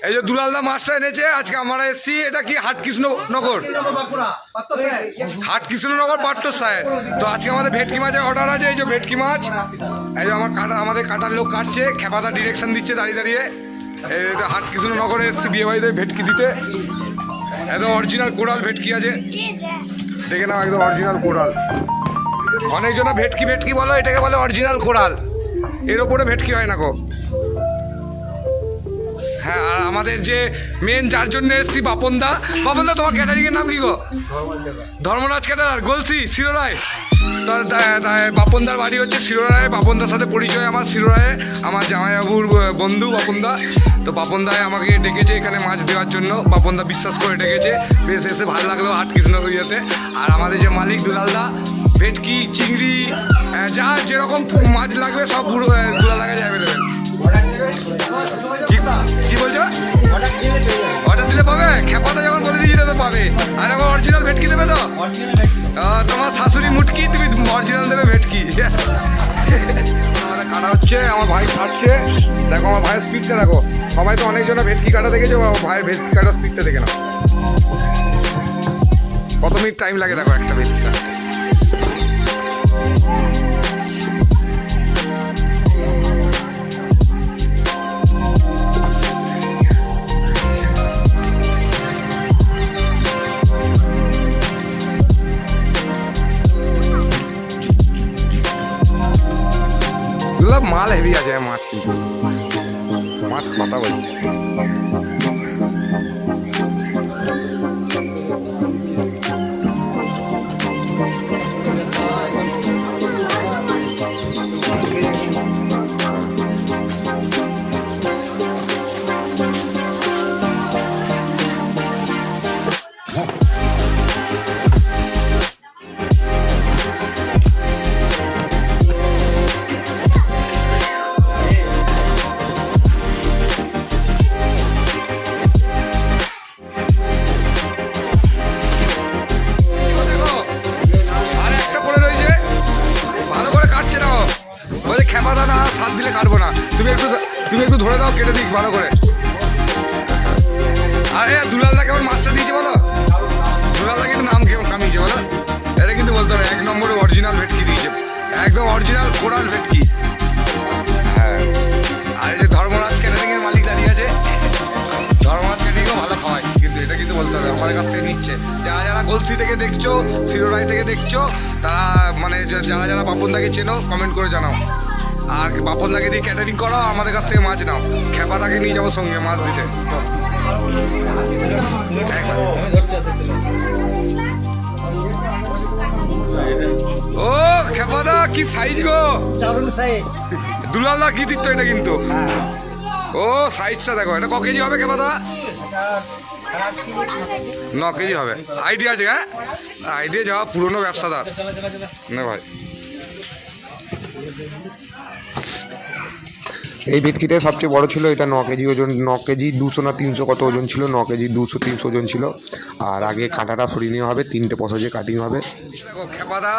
এই যে দুলালদা মাছটা এনেছে আজকে আমরা এসেছি। এটা কি হাটকৃষ্ণনগর, হাটকৃষ্ণনগর পাট্টর সাহেব। তো আজকে আমাদের ভেটকি মাছের অর্ডার আছে। এই যে ভেটকি মাছ, এই যে আমাদের কাটার লোক কাটছে, খেপাদা ডিরেকশন দিচ্ছে দাঁড়িয়ে দাঁড়িয়ে। এই হাটকৃষ্ণনগরে এসেছি বিয়ে বাড়িতে ভেটকি দিতে। একদম অরিজিনাল কোরাল ভেটকি আছে, দেখে নাও, একদম অরিজিনাল কোরাল। অনেকজনা ভেটকি ভেটকি বলো, এটাকে বলে অরিজিনাল কোরাল। এর ওপরে ভেটকি হয় না গো। হ্যাঁ, আর আমাদের যে মেন যার জন্য এসেছি বাপনদা। বাপনদা তোমার ক্যাটারিংয়ের নাম কি গো? ধর্মরাজ ক্যাটারার, গলসি, শিরোরায়। বাপনদার বাড়ি হচ্ছে শিরোরায়। বাপনদার সাথে পরিচয় আমার শিরোরায়, আমার জামাইবাবুর বন্ধু বাপনদা। তো বাপনদায় আমাকে ডেকেছে এখানে মাছ দেওয়ার জন্য। বাপনদা বিশ্বাস করে ডেকেছে, বেশ এসে ভালো লাগলো হাটকৃষ্ণনগর ইয়েতে। আর আমাদের যে মালিক দুলালদা, ভেটকি, চিংড়ি, যা যেরকম মাছ লাগবে সব দুলালদা কাছে অ্যাভেলেবেল। কি বলছো? অর্ডার দিলে পাবে? খেপাটা যখন বলে দিয়েছি তো পাবে। আর এখন অরিজিনাল ভেটকি দেবে তো? তোমার শাশুড়ি মুটকি, তুমি অরিজিনাল দেবে ভেটকি। আমাদের কাটা হচ্ছে, আমার ভাই কাটছে। দেখো আমার ভাইয়ের স্পিডটা দেখো। সবাই তো অনেকজনে ভেটকি কাটা দেখেছে, ভাইয়ের ভেটকি কাটার স্পিডটা দেখে নাও। কত মিনিট টাইম লাগে দেখো একটা ভেটকিটা। মাল হেভি আছে মাছ, কিন্তু মাছ কথা বলছে। খেপাদা না সাত দিলে কাটবো না, তুমি একটু ধরে দাও, কেটে দিক ভালো করে। আরে দুলালদা কেমন মাছটা দিয়েছে বলো? দুলালদা কিন্তু নাম কেমন কামিয়েছে বলো? এটা কিন্তু বলতে হবে 1 নম্বরে অরিজিনাল ভেটকি দিয়েছে, একদম অরিজিনাল কোরাল ভেটকি। হ্যাঁ, আর এই যে ধর্মরাজ ক্যাটারিংয়ের মালিক দাঁড়িয়ে আছে। ধর্মরাজ ক্যাটারিংও ভালো খাওয়ায়, কিন্তু এটা কিন্তু বলতে হবে আমাদের কাছ থেকে নিচ্ছে। যারা গলসি থেকে দেখছো, শিরোরাই থেকে দেখছো, তারা মানে যারা বাপনদাকে চেনো কমেন্ট করে জানাও। আর বাপনদাকে দিয়ে ক্যাটারিং করো, আমাদের কাছ থেকে মাছ নাও। খেপাদাকে নিয়ে যাবো সঙ্গে মাছ দিতে। ও খেপাদা কি সাইজ গো! দুলালদা কি দিত এটা কিন্তু। ও সাইজটা দেখো, এটা ক কেজি হবে খেপাদা? 9 কেজি হবে। আইডিয়া আছে? হ্যাঁ, আইডিয়া যাওয়া পুরনো ব্যবসাদার না ভাই। এই ভেটকিটাই সবচেয়ে বড় ছিল। এটা 9 কেজি ওজন, 9 কেজি 200 না 300 কত ওজন ছিল, 9 কেজি 200-300 ওজন ছিল। আর আগে কাঁটাটা সরিয়ে নেওয়া হবে, 3টে পশাজে কাটিং হবে। দেখো খেপাদা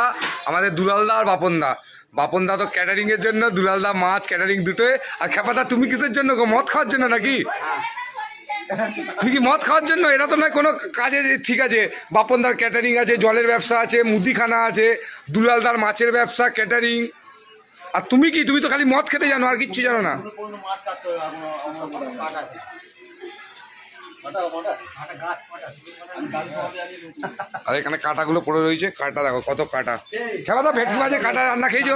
আমাদের দুলালদা আর বাপনদা। বাপনদা তো ক্যাটারিংয়ের জন্য, দুলালদা মাছ ক্যাটারিং দুটোই। আর খেপাদা তুমি কিসের জন্য গো? মদ খাওয়ার জন্য নাকি? তুমি কি মদ খাওয়ার জন্য? এটা তো নয় কোনো কাজে। ঠিক আছে, বাপনদার ক্যাটারিং আছে, জলের ব্যবসা আছে, মুদিখানা আছে, দুলালদার মাছের ব্যবসা, ক্যাটারিং। আর তুমি কি? তুমি তো খালি মদ খেতে জানো, আর কিচ্ছু জানো না। আর এখানে কাঁটাগুলো পড়ে রয়েছে, কাঁটা দেখো কত কাঁটা। খেপাদা ভেটকি মাঝে কাঁটা রান্না খেয়েছো?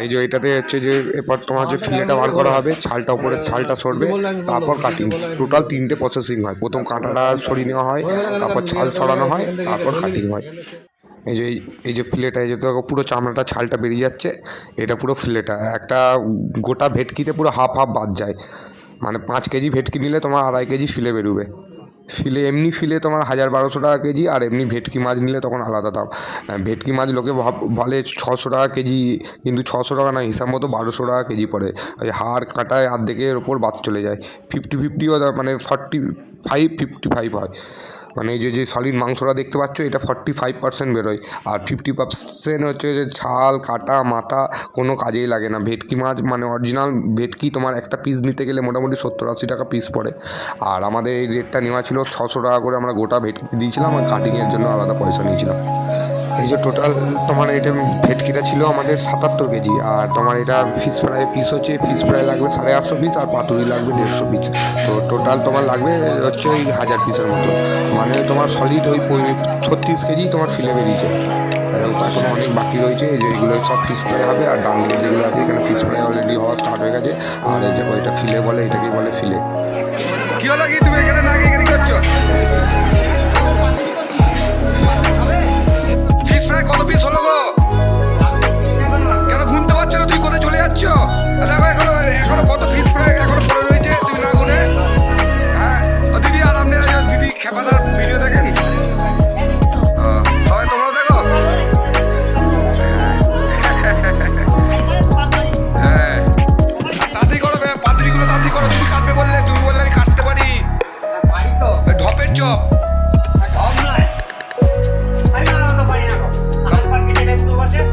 এই যে এটাতে হচ্ছে যে এরপর তোমার হচ্ছে ফিলেটা বার করা হবে, ছালটা উপরে ছালটা সরবে, তারপর কাটিং। টোটাল 3টে প্রসেসিং হয়। প্রথম কাঁটাটা সরিয়ে নেওয়া হয়, তারপর ছাল সরানো হয়, তারপর কাটিং হয়। এই যে ফিলেটা, এই যে পুরো চামড়াটা ছালটা বেরিয়ে যাচ্ছে, এটা পুরো ফিলেটা। একটা গোটা ভেটকিতে পুরো হাফ বাদ যায়। মানে 5 কেজি ভেটকি নিলে তোমার 2.5 কেজি ফিলে বেরোবে। ফিলে এমনি ফিলে তোমার 1000-1200 টাকা কেজি, আর এমনি ভেটকি মাছ নিলে তখন আলাদা দাম। ভেটকি মাছ লোকে বলে 600 টাকা কেজি, কিন্তু 600 টাকা না, হিসাব মতো 1200 টাকা কেজি পড়ে। ওই হাড় কাটায় অর্ধেকের ওপর বাদ চলে যায়। 50-50 মানে 45-55 হয়। মানে এই যে সলিড মাংসটা দেখতে পাচ্ছ এটা 45% বেরোয়, আর 50% হচ্ছে যে ছাল কাটা মাথা কোনো কাজেই লাগে না। ভেটকি মাছ মানে অরিজিনাল ভেটকি তোমার একটা পিস নিতে গেলে মোটামুটি 70-80 টাকা পিস পড়ে, আর আমাদের এই রেটটা নেওয়া ছিল 600 টাকা করে। আমরা গোটা ভেটকি দিয়েছিলাম আর কাটিংয়ের জন্য আলাদা পয়সা নিয়েছিলাম। এই যে টোটাল তোমার এটা ভেটকিটা ছিল আমাদের 77 কেজি, আর তোমার এটা ফিশ ফ্রাই পিস হচ্ছে ফিশ ফ্রাই লাগবে 850 পিস, আর পাতুরি লাগবে 150 পিস। তো টোটাল তোমার লাগবে হচ্ছে ওই 1000 পিসের মতো, মানে তোমার সলিড ওই 36 কেজি তোমার ফিলে বেরিয়েছে। এখনও অনেক বাকি রয়েছে, এই যে এগুলো সব ফিশ ফ্রাই হবে, আর ডান দিকে যেগুলো আছে এখানে ফিশ ফ্রাই অলরেডি হওয়া স্টার্ট হয়ে গেছে। আর এই যে এটা ফিলে বলে, এটাকেই বলে ফিলে। কি হলো কি তুমি এখানে না এখানে করছো? ফিশ ফ্রাই কত পিস হলো গো? কেন গুনতে পারছো না? তুই কোথায় চলে যাচ্ছ? দেখো এখনো কত ফিশ ফ্রাই এখনো পড়ে রয়েছে, তুমি না গুনে। হ্যাঁ দিদি, আর আপনি দিদি খেপাদার ভিডিও দেখেন? সবাই তোমরাও দেখো? হ্যাঁ তাড়াতাড়ি করো, পাতুরিগুলো তাড়াতাড়ি করো। তুমি কাটবে বললে, তুমি বললে আমি কাটতে পারি। ঢপের চপ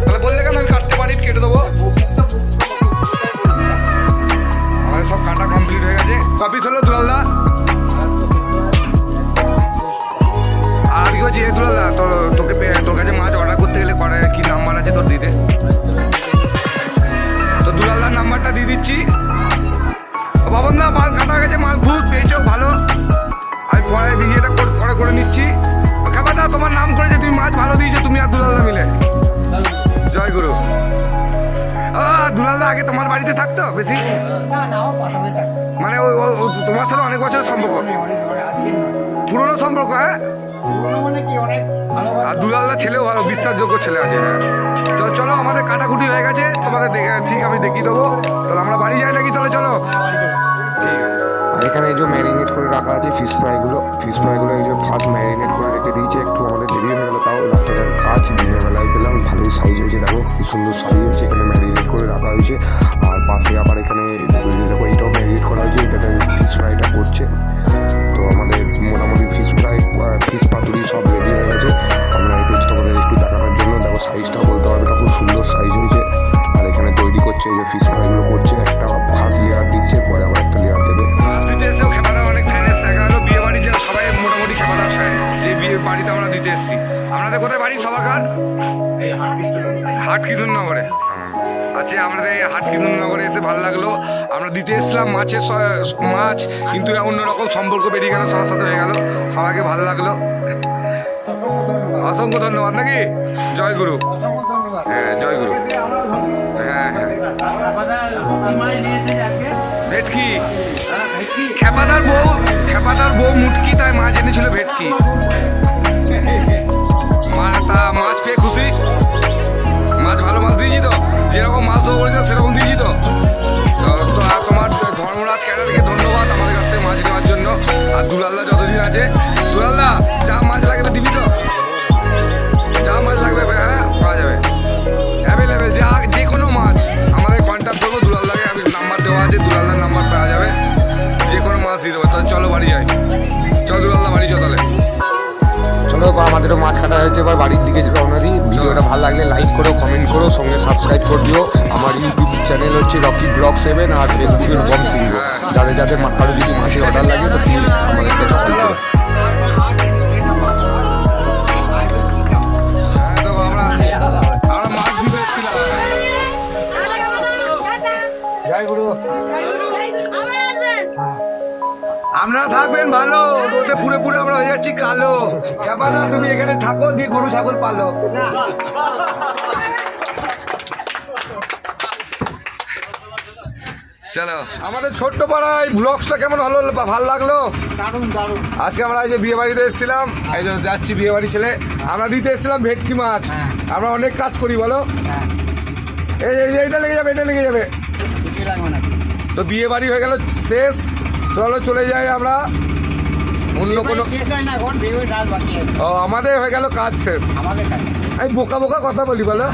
তাহলে বললে কেন আমি কাটতে পারি, কেটে দেবো। আমাদের সব কাটা কমপ্লিট হয়ে গেছে। কপিস হলো দুলালদা? আর কি বলছি দুলালদা, তোর কাছে মাছ অর্ডার করতে গেলে কি নাম্বার আছে তোর দিতে? তো দুলালদার নাম্বারটা দিয়ে দিচ্ছি। বাবন দা মাল কাটা গেছে, মাল খুব পেয়েছো ভালো, আমি পরে ভিডিওটা পরে করে নিচ্ছি। খাবার দা তোমার নাম করেছে, তুমি মাছ ভালো দিয়েছো, তুমি আর দুলালদা মিলে। জয় গুরু। দুলালদা আগে তোমার বাড়িতে থাকতো বেশি? মানে তোমার সাথে অনেক বছরের সম্পর্ক, পুরনো সম্পর্ক? হ্যাঁ, আর দুলালদা ছেলেও ভালো, বিশ্বাসযোগ্য ছেলে আছে। হ্যাঁ চলো, আমাদের কাটাকুটি হয়ে গেছে, তোমাদের ঠিক আমি দেখিয়ে দেবো। তাহলে আমরা বাড়ি যাই নাকি? তাহলে চলো, ঠিক আছে। আর এখানে এই যে ম্যারিনেট করে রাখা আছে ফিশ ফ্রাইগুলো এই যে ফার্স্ট ম্যারিনেট করে রেখে দিয়েছে। একটু আমাদের দেরি হয়ে গেলো, তাও রাত্রের কাজ দিনের বেলায় পেলাম, ভালোই সাইজ হয়েছে। দেখো কি সুন্দর সাইজ হয়েছে, এখানে ম্যারিনেট করে রাখা হয়েছে। আর পাশে আবার এখানে দেখো এইটাও ম্যারিনেট করা হয়েছে, এটাতে ফিশ ফ্রাইটা করছে। তো আমাদের মোটামুটি ফিশ ফ্রাই ফিশ পাতুরি সব রেডি হয়ে গেছে। আমরা একটু তোমাদের একটু দেখানোর জন্য দেখো সাইজটা বলতে পারবে, এটা খুব সুন্দর সাইজ হয়েছে। আর এখানে তৈরি করছে, এই যে ফিশ ফ্রাইগুলো করছে, একটা ফার্স্ট লেয়ার দিচ্ছে, পরে আবার একটা লেয়ার দেবে। অনেক ফ্যানের দেখা গেলো, বিয়ে বাড়ির জন্য সবাই মোটামুটি খেপাদার ফ্যান। এই বিয়ে বাড়িতে আমরা দিতে এসেছি। আপনাদের কোথায় বাড়ি সবার কার? হাট কিশোরনগরে। আচ্ছা, আমাদের এই হাট কিশোরনগরে এসে ভালো লাগলো। আমরা দিতে এসেছিলাম মাছ, কিন্তু অন্যরকম সম্পর্ক বেরিয়ে গেল, সবার সাথে হয়ে গেল, সবাইকে ভালো লাগলো। অসংখ্য ধন্যবাদ নাকি? জয় গুরু। হ্যাঁ জয় গুরু। হ্যাঁ ভেটকি, খেপাদার বউ মুটকি, তাই মাছ এনেছিল ভেটকি। মাছ পেয়ে খুশি? মাছ ভালো মাছ দিয়েছি তো? যেরকম মাছ দেবো বলেছিল সেরকম দিয়েছি তো? তোমার ধর্মরাজ ক্যাডারকে ধন্যবাদ আমাদের কাছ থেকে মাছ নেওয়ার জন্য। আর দুলালদা যতদিন আছে, দুলালদা যা মাছ লাগবে দিবি তো? যা মাছ লাগবে হ্যাঁ পাওয়া যাবে, অ্যাভেলেবেল। যে কোনো মাছ আমাদের কন্ট্যাক্ট করবো, দুলালদাকে আমি নাম্বার দেওয়া আছে, দুলালদার নাম্বার পাওয়া যাবে, যে কোনো মাছ দিয়ে দেবো। তাহলে চলো বাড়ি যাই, চল দুলালদা বাড়ি চল। তাহলে চলো, আমাদেরও মাছ কাটা হয়েছে, এবার বাড়ির দিকে রওনা দিই। ভিডিওটা ভালো লাগলে লাইক করো, কমেন্ট করো, সঙ্গে সাবস্ক্রাইব করে দিও। আমার ইউটিউব চ্যানেল হচ্ছে রকি ব্লগ 7, আর ফেসবুকের বম সিংহ। যাদের কারো যদি মাছের অর্ডার লাগে তো প্লিজ আমাদের কাছে কল করো। আপনারা থাকবেন ভালো, রোদে পুরে আমরা হয়ে যাচ্ছি কালো। খেপাদা তুমি এখানে থাকো, দিয়ে গরু ছাগল পালো। চলো, আমাদের ছোট্ট পাড়ায় ব্লগসটা কেমন হলো, ভালো লাগলো? আজকে আমরা এই যে বিয়ে বাড়িতে এসেছিলাম, এই যে যাচ্ছি বিয়ে বাড়ি ছেলে, আমরা দিতে এসেছিলাম ভেটকি মাছ। আমরা অনেক কাজ করি বলো, এইটা লেগে যাবে, এটা লেগে যাবে। তো বিয়ে বাড়ি হয়ে গেল শেষ, চলো চলে যাই আমরা অন্য কোনো। ও আমাদের হয়ে গেল কাজ শেষ। আমি বোকা কথা বলি বলো।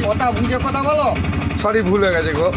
কথা বুঝে কথা বলো। সরি ভুল হয়ে গেছে গো।